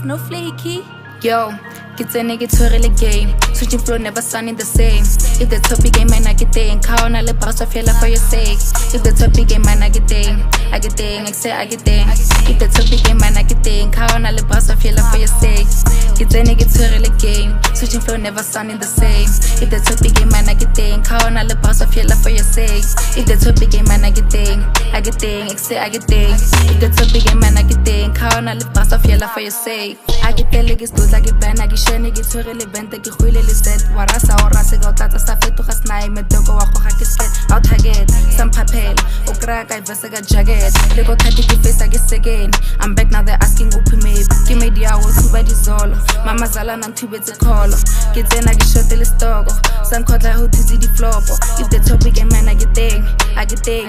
Snowflakes. Yo, get a negative game. Switching flow, never sounding the same. If the topic game, man, I get in. Count all the boss, I feel like for your sake. If the topic game, man, I get in. I get in, except I get in. If the topic game, man, I get in. Count all the boss, I feel like for your sake. Get a negative game. Switching flow, never sounding the same. If the topic game, man, I get in. Count all the boss, I feel like for your sake. If the topic game, man, I get in. I get in, except I get in. If the topic game, man, I get in. Count all the boss, I feel like for your sake. I get the legs good like a band. I get shiny, get to really bend. I get really set. Warasa or Rasigo Tata Safetu has nine, Medoko, Haketeng, out Haget, some papel, Okrak, I Vesaga Jagged, they got Tati face, I guess again. I'm back now, they're asking who me, give me the hours, who by Zolo, Mama Zalan and two bits of call. Get in, I get shot till it's togo, some kotla who to the flopo. If the topic and man, I get thing,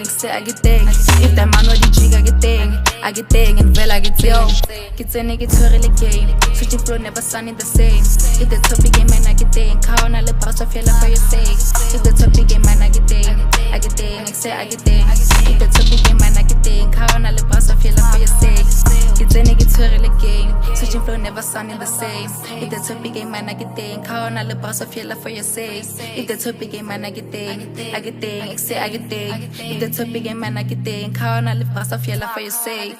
say I get thing. If the man or the jig, I get thing, and well, I get yo. Get in, I get to really game. Switching flow, never sounding the same. If the topic and man, I get thing, count all the boss, I feel like for your sake. If the topic game, man, I get thing, except I get thing. If the topic game, man, I get thing, count all the boss, I feel like for your sake. Get in, I get to really game. Switching flow, never sounding the same. If the topic game, man, I get thing, count all the boss, I feel like for your sake. If the topic game, man, I get thing, except I get thing. If the topic game, man, I get thing, count all the boss, I feel like for your sake.